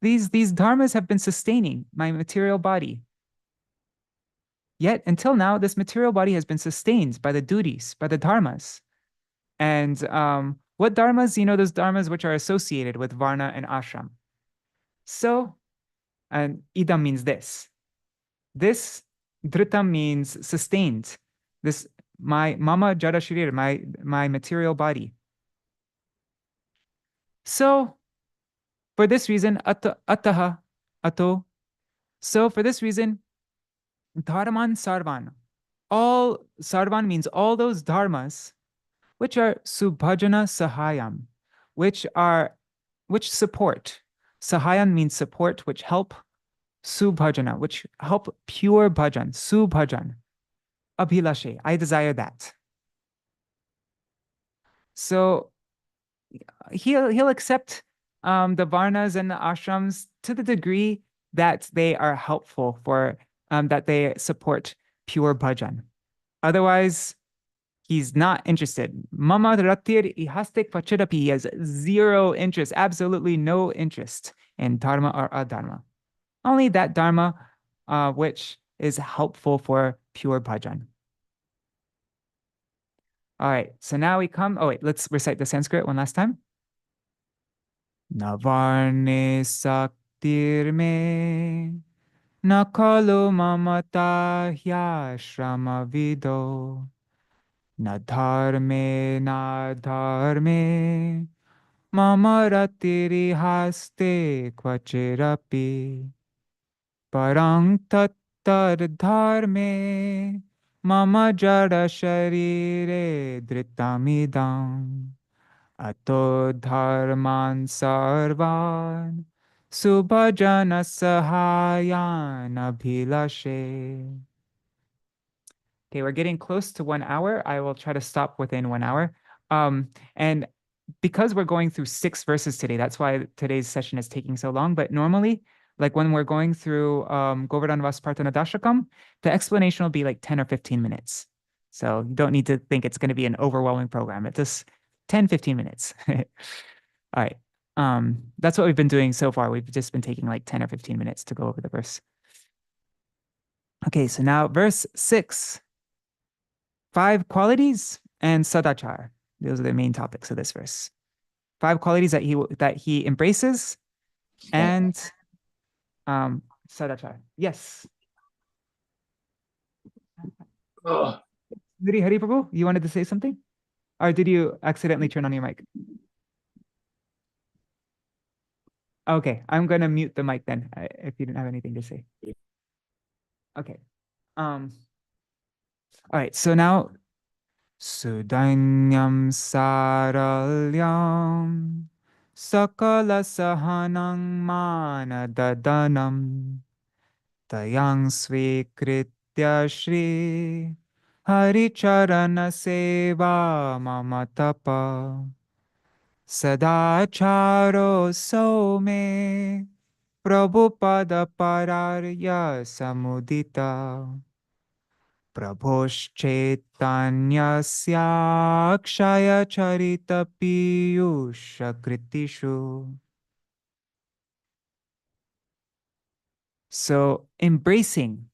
These dharmas have been sustaining my material body. Yet until now, this material body has been sustained by the duties, by the dharmas. And what dharmas? Those dharmas which are associated with Varna and Ashram. So, and idam means this. This dhritam means sustained. This, my mama jada sharir, my material body. So, for this reason, ataha, ato. So, for this reason, dharman sarvan. All sarvan means all those dharmas which are subhajana sahayam, which support. Sahayam means support, which help. Subhajana, which help pure bhajan. Subhajan. Abhilashe, I desire that. So he'll accept the varnas and the ashrams to the degree that they are helpful for that they support pure bhajan. Otherwise, he's not interested. Mama ratir ihastek pachirapi. He has zero interest, absolutely no interest in dharma or adharma. Only that dharma which is helpful for pure bhajan. All right, so now we come. Oh, wait, let's recite the Sanskrit one last time. Navarne saktirme nakalu mamata hyashrama vido na dharme mama ratiri haste kvachirapi parang tattar dharme mama jada sharire dhritamidam ato dharman sarvan subhajana sahayan abhilashe. Okay, we're getting close to 1 hour. I will try to stop within 1 hour. And because we're going through 6 verses today, that's why today's session is taking so long. But normally, like when we're going through Govardhan Vaspartana Dashakam, the explanation will be like 10 or 15 minutes. So you don't need to think it's going to be an overwhelming program. It's just 10, 15 minutes. All right. That's what we've been doing so far. We've just been taking like 10 or 15 minutes to go over the verse. Okay, so now verse 6. 5 qualities and Sadācāra. Those are the main topics of this verse. 5 qualities that he embraces and Sadācāra. Yes. Hari Prabhu, you wanted to say something? Or did you accidentally turn on your mic? Okay, I'm going to mute the mic then if you didn't have anything to say. Okay. All right, so now Sudanyam Saralyam Sakala Sahanang Manadadanam Tayang Svikritya Shri Hari-sevā Mama Tapa Sadācāro Some Prabhupada Pararya Samudita Prabhoshchaitanyasya Akshaya Charita Piyusha Kritishu. So embracing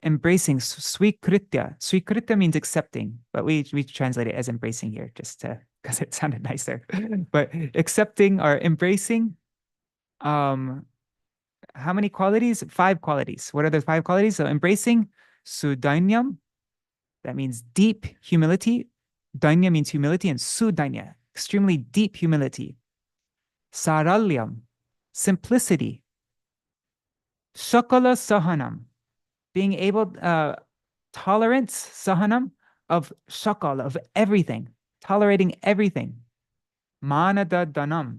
embracing, swikritya. Swikritya means accepting, but we translate it as embracing here just because it sounded nicer. But accepting or embracing, how many qualities? 5 qualities. What are the 5 qualities? So embracing sudainyam, that means deep humility. Dainya means humility, and sudainya, extremely deep humility. Saralyam, simplicity. Sakala sahanam, being able, tolerance, sahanam, of sakal, of everything, tolerating everything. Manada danam,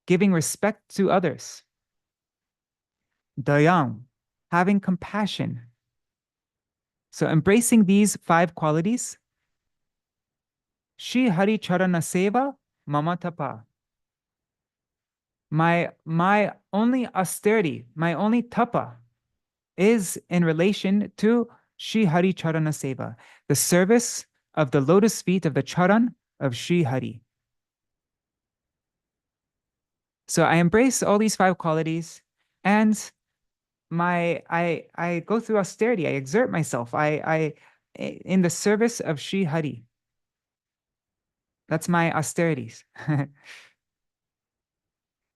giving respect to others. Dayam, having compassion. So embracing these 5 qualities, Shri Hari-sevā mama tapaḥ. My only austerity, my only tapa is in relation to Shri Hari-sevā, the service of the lotus feet of the charan of Shri Hari. So I embrace all these 5 qualities, and I go through austerity. I exert myself. I in the service of Shri Hari. That's my austerities.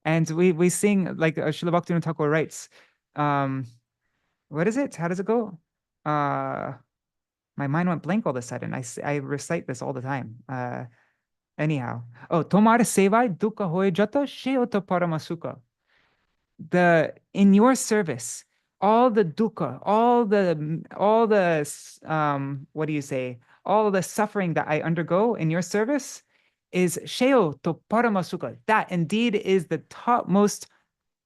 And we sing, like Śrīla Bhaktivinoda Ṭhākura writes, what is it? How does it go? My mind went blank all of a sudden. I recite this all the time. Anyhow. Oh, tomar sevai dukkha hoye jata sheota paramasuka. In your service, all the dukkha, all the what do you say? All the suffering that I undergo in your service is sheo to paramasuka. That indeed is the topmost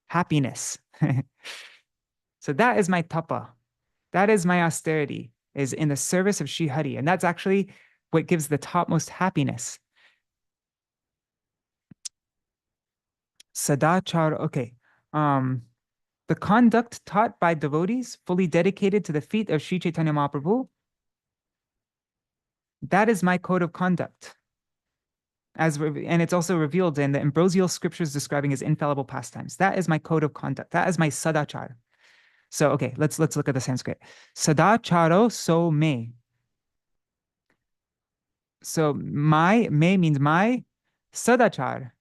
happiness. So that is my tapa. That is my austerity, is in the service of Shri Hari. And that's actually what gives the topmost happiness. Sadācāra, okay. The conduct taught by devotees fully dedicated to the feet of Sri Chaitanya Mahaprabhu, that is my code of conduct. And it's also revealed in the ambrosial scriptures describing his infallible pastimes. That is my code of conduct. That is my Sadācāra. So, okay, let's look at the Sanskrit. Sadācāro so me. So me means my, Sadācāra,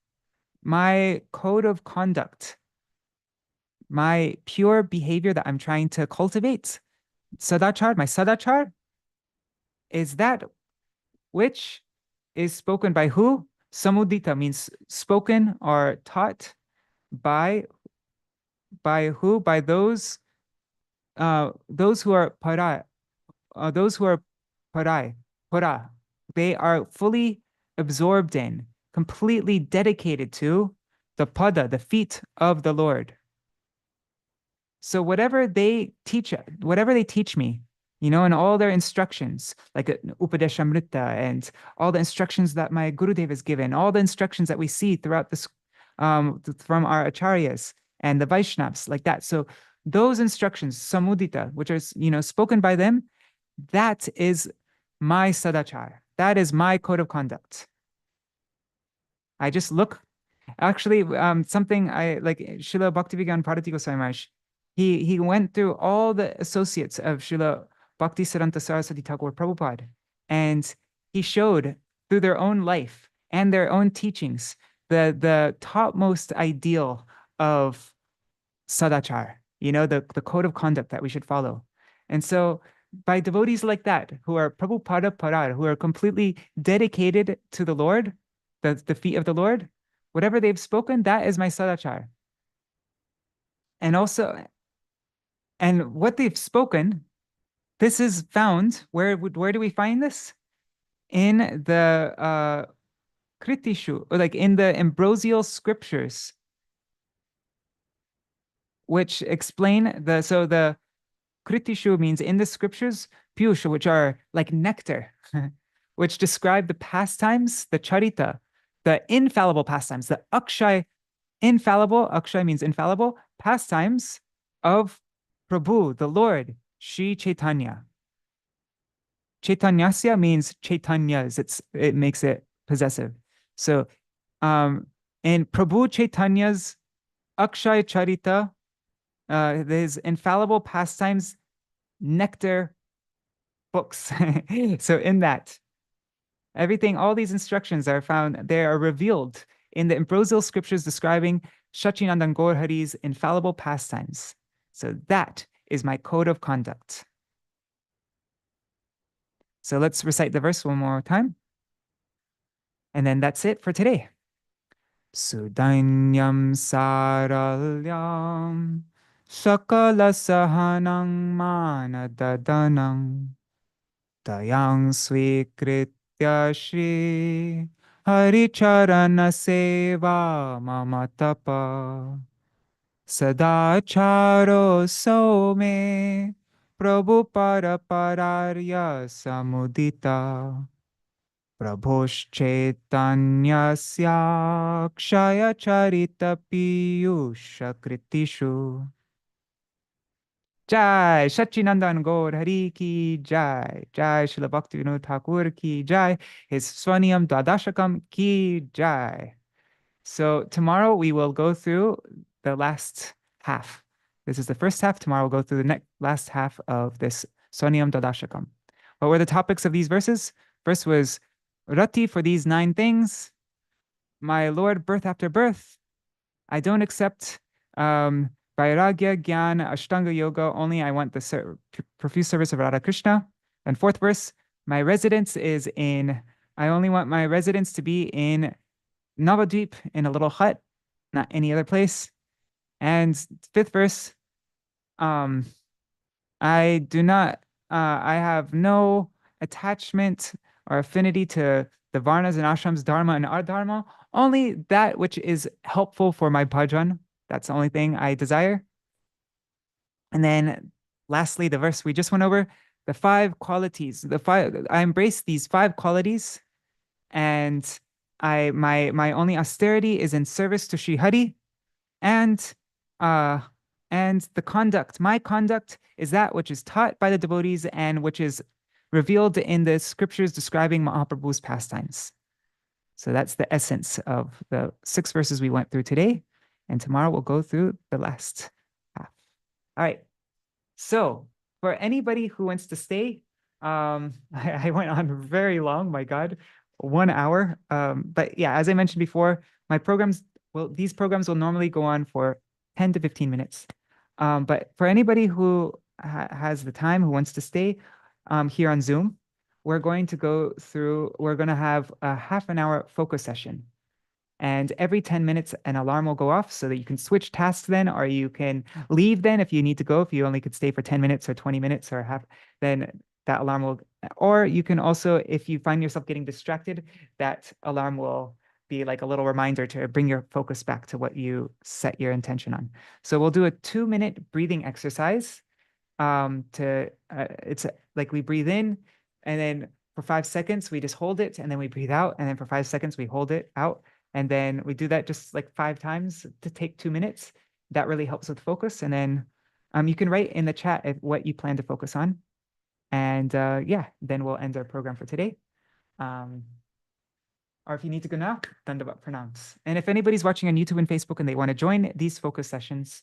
my code of conduct, my pure behavior that I'm trying to cultivate. Sadācāra, my Sadācāra is that which is spoken by who? Samudita means spoken or taught by who? By those who are para, those who are para. They are fully absorbed in, completely dedicated to the pada, the feet of the Lord. So whatever they teach me, you know, and all their instructions, like Upadeshamrita and all the instructions that my Gurudev has given, all the instructions that we see throughout this, from our acharyas and the Vaishnavas, like that. So those instructions, samudita, which are, you know, spoken by them, that is my Sadācāra. That is my code of conduct. I just look, actually, something I like, Srila Bhaktivedanta Bharati Goswami Maharaj, he went through all the associates of Srila Bhaktisiddhanta Saraswati Thakur Prabhupada, and he showed through their own life and their own teachings the topmost ideal of Sadācāra, you know, the code of conduct that we should follow. And so by devotees like that, who are Prabhupada Parar, who are completely dedicated to the Lord, the feet of the Lord, whatever they've spoken, that is my Sadācāra. And also, and what they've spoken, this is found, where do we find this? In the Kritishu, or like in the ambrosial scriptures, which explain the Kritishu means in the scriptures, Piyusha, which are like nectar, which describe the pastimes, the charita, the infallible pastimes, the akshay, infallible, akshay means infallible, pastimes of Prabhu, the Lord, Shri Chaitanya. Chaitanyasya means Chaitanyas. It makes it possessive. So, in Prabhu Chaitanya's Akshay Charita, his infallible pastimes, nectar books. So in that, everything, all these instructions are found, they are revealed in the ambrosial scriptures describing Śacīnandana Gaur Hari's infallible pastimes. So that is my code of conduct. So let's recite the verse one more time. And then that's it for today. Sudanyam saralyam sakala sahanang manadadanam dayang swikritya shri Hari-sevā mama tapaḥ Sadācāro some Prabhu parapararya samudita Prabhośchaitanyasya kshaya charita piyusha kritishu. Jai Śacīnandana Gaur Hari ki jai. Jai Śrīla Bhaktivinoda Ṭhākura ki jai. His Sva-niyama Dvādaśakam ki jai. So tomorrow we will go through the last half. This is the first half. Tomorrow we'll go through the last half of this Sva-niyama Dvādaśakam. What were the topics of these verses? First was Rati for these 9 things. My Lord, birth after birth. I don't accept Vairāgya, Jñāna, Aṣṭāṅga yoga. Only I want the profuse service of Rādhā-Kṛṣṇa. And 4th verse, my residence is in, I only want my residence to be in Navadvīpa, in a little hut, not any other place. And 5th verse, I have no attachment or affinity to the Varnas and Ashrams, Dharma and Adharma, only that which is helpful for my bhajan. That's the only thing I desire. And then lastly, the verse we just went over, the 5 qualities. I embrace these 5 qualities, and my only austerity is in service to Sri Hari, and the conduct, my conduct is that which is taught by the devotees and which is revealed in the scriptures describing Mahaprabhu's pastimes. So that's the essence of the 6 verses we went through today. And tomorrow we'll go through the last half. All right. So for anybody who wants to stay, I went on very long, my God, 1 hour. But yeah, as I mentioned before, my programs, these programs will normally go on for 10 to 15 minutes. But for anybody who has the time, who wants to stay here on Zoom, we're going to have a half an hour focus session. And every 10 minutes, an alarm will go off so that you can switch tasks then, or you can leave then if you need to go. If you only could stay for 10 minutes or 20 minutes or half, then that alarm will, or you can also, if you find yourself getting distracted, that alarm will be like a little reminder to bring your focus back to what you set your intention on. So we'll do a 2-minute breathing exercise. It's like we breathe in, and then for 5 seconds, we just hold it, and then we breathe out, and then for 5 seconds, we hold it out. And then we do that just like 5 times to take 2 minutes. That really helps with focus. And then you can write in the chat what you plan to focus on. And yeah, then we'll end our program for today. Or if you need to go now, Dandavat Pranams. And if anybody's watching on YouTube and Facebook and they want to join these focus sessions,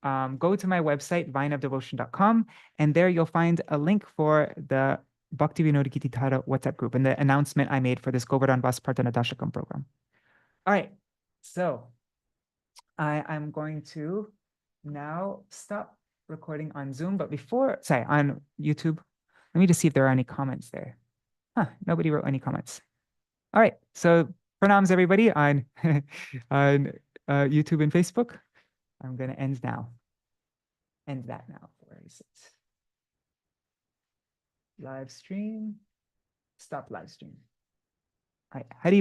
go to my website, vineofdevotion.com, and there you'll find a link for the Bhaktivinoda Ṭhākura WhatsApp group and the announcement I made for this Govardhan Vas Prarthana Dashakam program. All right, so I'm going to now stop recording on Zoom, but on YouTube, let me just see if there are any comments there. Nobody wrote any comments. All right, so pranams everybody on YouTube and Facebook. I'm going to end now. End that now. Where is it? Live stream. Stop live stream. All right, Hari